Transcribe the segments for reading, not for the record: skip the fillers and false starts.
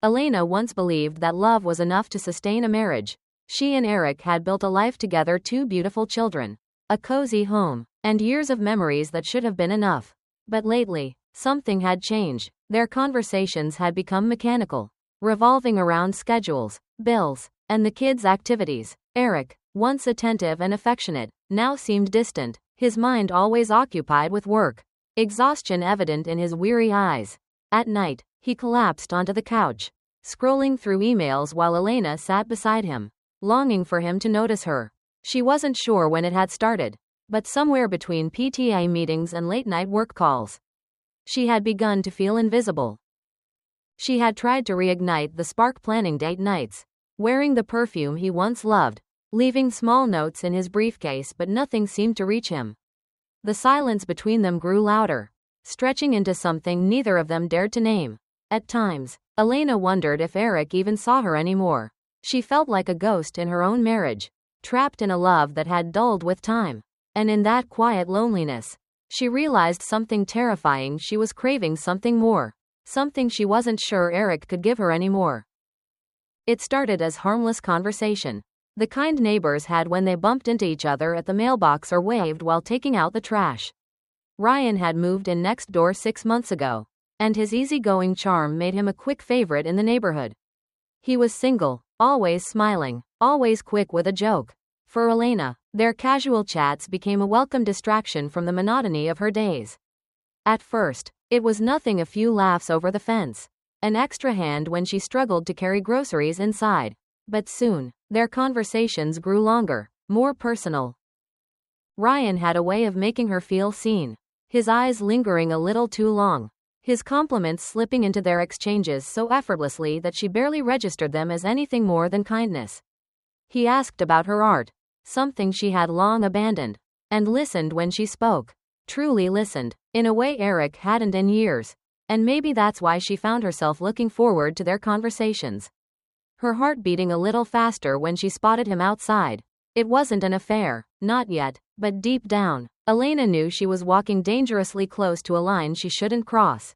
Elena once believed that love was enough to sustain a marriage. She and Eric had built a life together, 2 beautiful children, a cozy home, and years of memories that should have been enough. But lately, something had changed. Their conversations had become mechanical, revolving around schedules, bills, and the kids' activities. Eric, once attentive and affectionate, now seemed distant, his mind always occupied with work, exhaustion evident in his weary eyes. At night, he collapsed onto the couch, scrolling through emails while Elena sat beside him, longing for him to notice her. She wasn't sure when it had started, but somewhere between PTA meetings and late-night work calls, she had begun to feel invisible. She had tried to reignite the spark, planning date nights, wearing the perfume he once loved, leaving small notes in his briefcase, but nothing seemed to reach him. The silence between them grew louder, stretching into something neither of them dared to name. At times, Elena wondered if Eric even saw her anymore. She felt like a ghost in her own marriage, trapped in a love that had dulled with time. And in that quiet loneliness, she realized something terrifying. She was craving something more, something she wasn't sure Eric could give her anymore. It started as harmless conversation, the kind neighbors had when they bumped into each other at the mailbox or waved while taking out the trash. Ryan had moved in next door 6 months ago, and his easygoing charm made him a quick favorite in the neighborhood. He was single, always smiling, always quick with a joke. For Elena, their casual chats became a welcome distraction from the monotony of her days. At first, it was nothing, a few laughs over the fence, an extra hand when she struggled to carry groceries inside. But soon, their conversations grew longer, more personal. Ryan had a way of making her feel seen, his eyes lingering a little too long, his compliments slipping into their exchanges so effortlessly that she barely registered them as anything more than kindness. He asked about her art, something she had long abandoned, and listened when she spoke, truly listened, in a way Eric hadn't in years, and maybe that's why she found herself looking forward to their conversations. Her heart beating a little faster when she spotted him outside. It wasn't an affair, not yet, but deep down, Elena knew she was walking dangerously close to a line she shouldn't cross.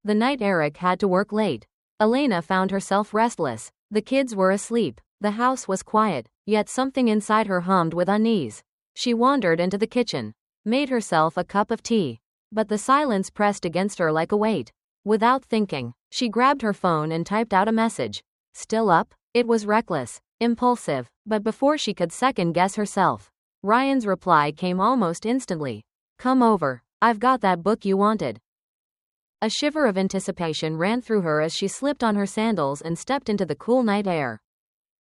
The night Eric had to work late, Elena found herself restless. The kids were asleep, the house was quiet, yet something inside her hummed with unease. She wandered into the kitchen, made herself a cup of tea, but the silence pressed against her like a weight. Without thinking, she grabbed her phone and typed out a message. Still up? It was reckless, impulsive, but before she could second-guess herself, Ryan's reply came almost instantly. "Come over, I've got that book you wanted." A shiver of anticipation ran through her as she slipped on her sandals and stepped into the cool night air.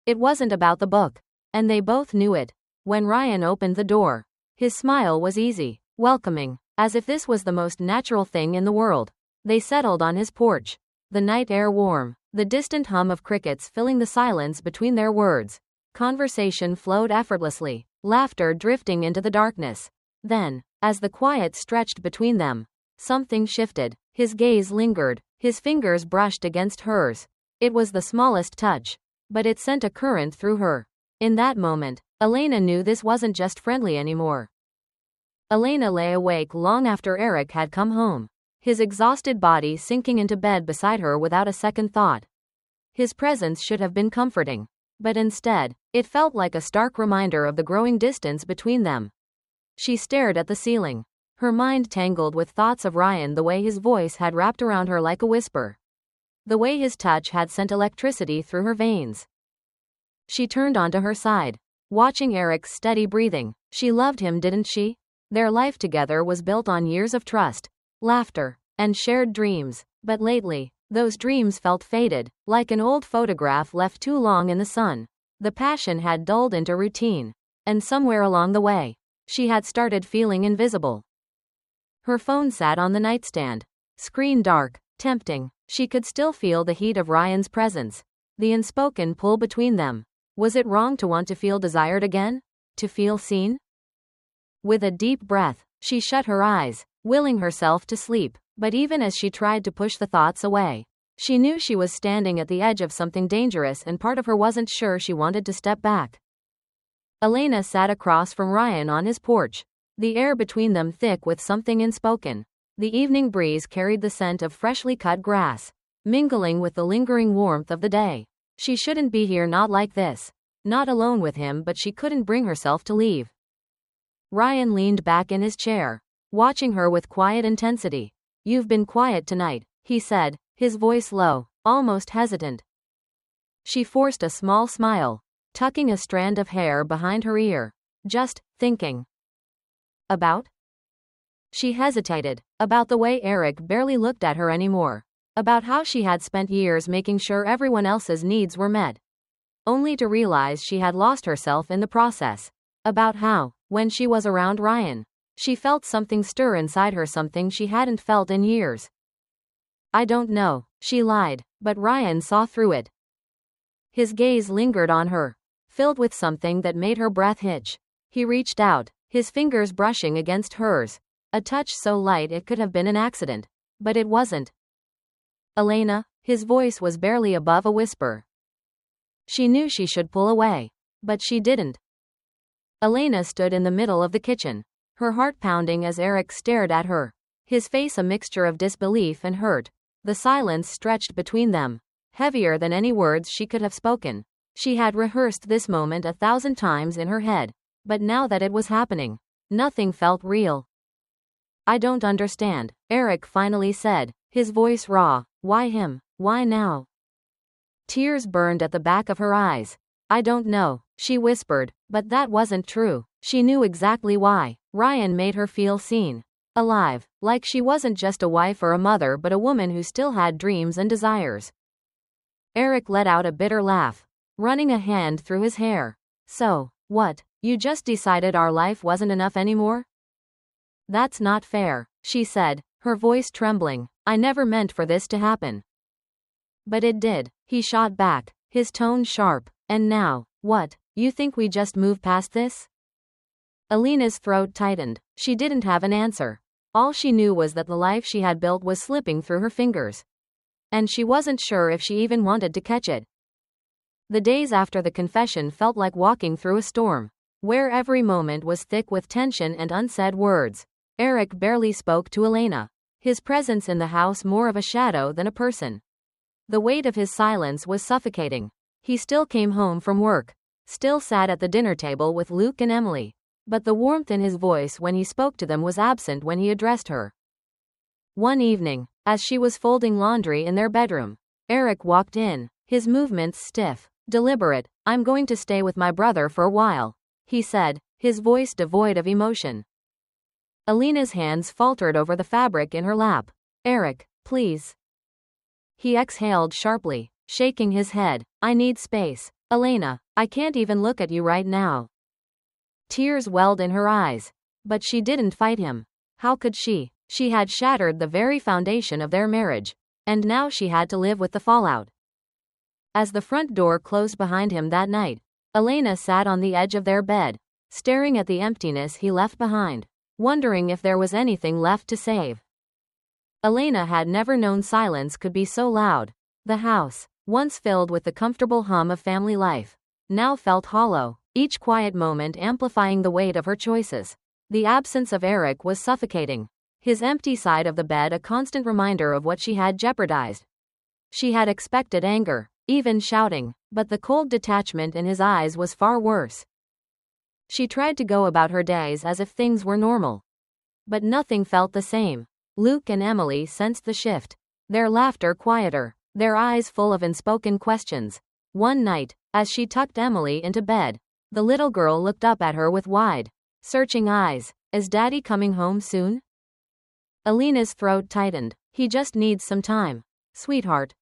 It wasn't about the book, and they both knew it. When Ryan opened the door, his smile was easy, welcoming, as if this was the most natural thing in the world. They settled on his porch, the night air warm, the distant hum of crickets filling the silence between their words. Conversation flowed effortlessly, laughter drifting into the darkness. Then, as the quiet stretched between them, something shifted. His gaze lingered, his fingers brushed against hers. It was the smallest touch, but it sent a current through her. In that moment, Elena knew this wasn't just friendly anymore. Elena lay awake long after Eric had come home, his exhausted body sinking into bed beside her without a second thought. His presence should have been comforting, but instead, it felt like a stark reminder of the growing distance between them. She stared at the ceiling, her mind tangled with thoughts of Ryan, the way his voice had wrapped around her like a whisper, the way his touch had sent electricity through her veins. She turned onto her side, watching Eric's steady breathing. She loved him, didn't she? Their life together was built on years of trust, laughter, and shared dreams. But lately, those dreams felt faded, like an old photograph left too long in the sun. The passion had dulled into routine, and somewhere along the way, she had started feeling invisible. Her phone sat on the nightstand, screen dark, tempting. She could still feel the heat of Ryan's presence, the unspoken pull between them. Was it wrong to want to feel desired again? To feel seen? With a deep breath, she shut her eyes, willing herself to sleep. But even as she tried to push the thoughts away, she knew she was standing at the edge of something dangerous, and part of her wasn't sure she wanted to step back. Elena sat across from Ryan on his porch, the air between them thick with something unspoken. The evening breeze carried the scent of freshly cut grass, mingling with the lingering warmth of the day. She shouldn't be here, not like this. Not alone with him, but she couldn't bring herself to leave. Ryan leaned back in his chair, watching her with quiet intensity. "You've been quiet tonight," he said, his voice low, almost hesitant. She forced a small smile, tucking a strand of hair behind her ear. "Just thinking." "About?" She hesitated. About the way Eric barely looked at her anymore. About how she had spent years making sure everyone else's needs were met, only to realize she had lost herself in the process. About how, when she was around Ryan, she felt something stir inside her, something she hadn't felt in years. "I don't know," she lied, but Ryan saw through it. His gaze lingered on her, filled with something that made her breath hitch. He reached out, his fingers brushing against hers, a touch so light it could have been an accident, but it wasn't. "Elena," his voice was barely above a whisper. She knew she should pull away, but she didn't. Elena stood in the middle of the kitchen, her heart pounding as Eric stared at her, his face a mixture of disbelief and hurt. The silence stretched between them, heavier than any words she could have spoken. She had rehearsed this moment 1,000 times in her head, but now that it was happening, nothing felt real. "I don't understand," Eric finally said, his voice raw. "Why him? Why now?" Tears burned at the back of her eyes. "I don't know," she whispered, but that wasn't true. She knew exactly why. Ryan made her feel seen, alive, like she wasn't just a wife or a mother, but a woman who still had dreams and desires. Eric let out a bitter laugh, running a hand through his hair. "So, what? You just decided our life wasn't enough anymore?" "That's not fair," she said, her voice trembling. "I never meant for this to happen." "But it did," he shot back, his tone sharp. "And now, what? You think we just move past this?" Elena's throat tightened. She didn't have an answer. All she knew was that the life she had built was slipping through her fingers, and she wasn't sure if she even wanted to catch it. The days after the confession felt like walking through a storm, where every moment was thick with tension and unsaid words. Eric barely spoke to Elena, his presence in the house more of a shadow than a person. The weight of his silence was suffocating. He still came home from work, still sat at the dinner table with Luke and Emily, but the warmth in his voice when he spoke to them was absent when he addressed her. One evening, as she was folding laundry in their bedroom, Eric walked in, his movements stiff, deliberate. "I'm going to stay with my brother for a while," he said, his voice devoid of emotion. Elena's hands faltered over the fabric in her lap. "Eric, please." He exhaled sharply, shaking his head. "I need space. Elena, I can't even look at you right now." Tears welled in her eyes, but she didn't fight him. How could she? She had shattered the very foundation of their marriage, and now she had to live with the fallout. As the front door closed behind him that night, Elena sat on the edge of their bed, staring at the emptiness he left behind, wondering if there was anything left to save. Elena had never known silence could be so loud. The house, once filled with the comfortable hum of family life, now felt hollow, each quiet moment amplifying the weight of her choices. The absence of Eric was suffocating, his empty side of the bed a constant reminder of what she had jeopardized. She had expected anger, even shouting, but the cold detachment in his eyes was far worse. She tried to go about her days as if things were normal, but nothing felt the same. Luke and Emily sensed the shift, their laughter quieter, their eyes full of unspoken questions. One night, as she tucked Emily into bed, the little girl looked up at her with wide, searching eyes. "Is Daddy coming home soon?" Elena's throat tightened. "He just needs some time, sweetheart."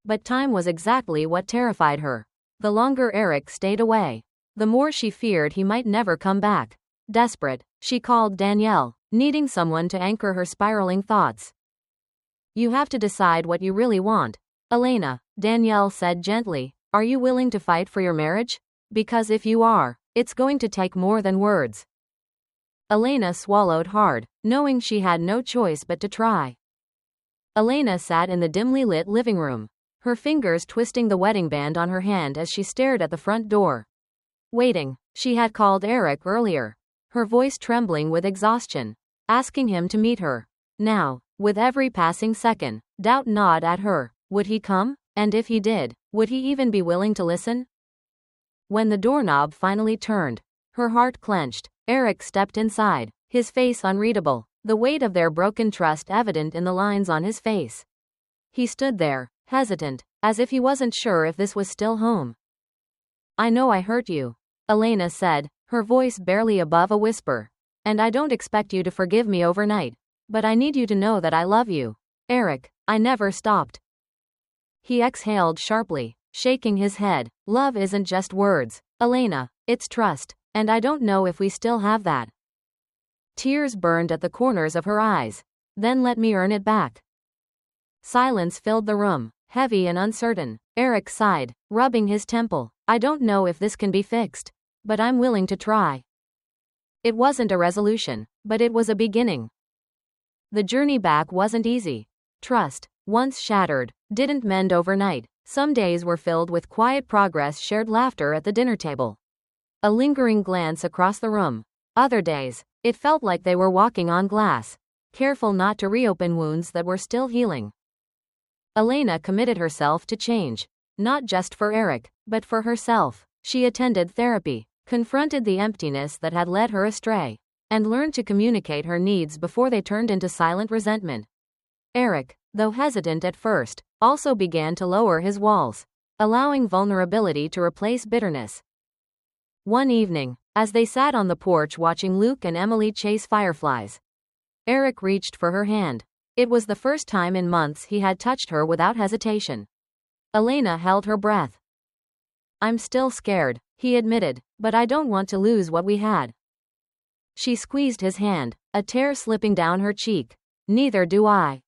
But time was exactly what terrified her. The longer Eric stayed away, the more she feared he might never come back. Desperate, she called Danielle, needing someone to anchor her spiraling thoughts. "You have to decide what you really want, Elena," Danielle said gently. "Are you willing to fight for your marriage? Because if you are, it's going to take more than words." Elena swallowed hard, knowing she had no choice but to try. Elena sat in the dimly lit living room, her fingers twisting the wedding band on her hand as she stared at the front door. Waiting. She had called Eric earlier, her voice trembling with exhaustion, asking him to meet her. Now, with every passing second, Doubt gnawed at her. Would he come? And if he did, would he even be willing to listen? When the doorknob finally turned, her heart clenched. Eric stepped inside, his face unreadable, the weight of their broken trust evident in the lines on his face. He stood there, hesitant, as if he wasn't sure if this was still home. "I know I hurt you," Elena said, her voice barely above a whisper. "And I don't expect you to forgive me overnight. But I need you to know that I love you. Eric, I never stopped." He exhaled sharply, shaking his head. "Love isn't just words, Elena, it's trust, and I don't know if we still have that." Tears burned at the corners of her eyes. "Then let me earn it back." Silence filled the room, heavy and uncertain. Eric sighed, rubbing his temple. "I don't know if this can be fixed, but I'm willing to try." It wasn't a resolution, but it was a beginning. The journey back wasn't easy. Trust, once shattered, didn't mend overnight. Some days were filled with quiet progress, shared laughter at the dinner table, a lingering glance across the room. Other days, it felt like they were walking on glass, careful not to reopen wounds that were still healing. Elena committed herself to change, not just for Eric, but for herself. She attended therapy, confronted the emptiness that had led her astray, and learned to communicate her needs before they turned into silent resentment. Eric, though hesitant at first, also began to lower his walls, allowing vulnerability to replace bitterness. One evening, as they sat on the porch watching Luke and Emily chase fireflies, Eric reached for her hand. It was the first time in months he had touched her without hesitation. Elena held her breath. "I'm still scared," he admitted, "but I don't want to lose what we had." She squeezed his hand, a tear slipping down her cheek. "Neither do I."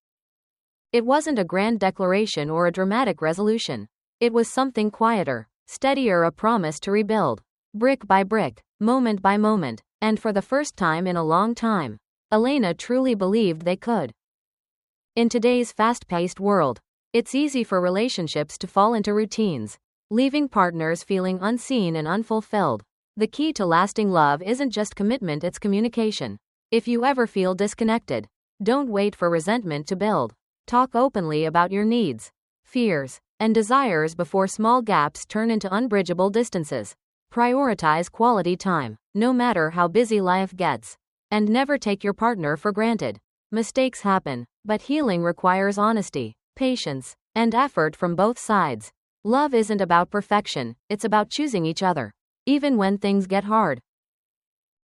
It wasn't a grand declaration or a dramatic resolution. It was something quieter, steadier, a promise to rebuild, brick by brick, moment by moment, and for the first time in a long time, Elena truly believed they could. In today's fast-paced world, it's easy for relationships to fall into routines, leaving partners feeling unseen and unfulfilled. The key to lasting love isn't just commitment, it's communication. If you ever feel disconnected, don't wait for resentment to build. Talk openly about your needs, fears, and desires before small gaps turn into unbridgeable distances. Prioritize quality time, no matter how busy life gets. And never take your partner for granted. Mistakes happen, but healing requires honesty, patience, and effort from both sides. Love isn't about perfection, it's about choosing each other, even when things get hard.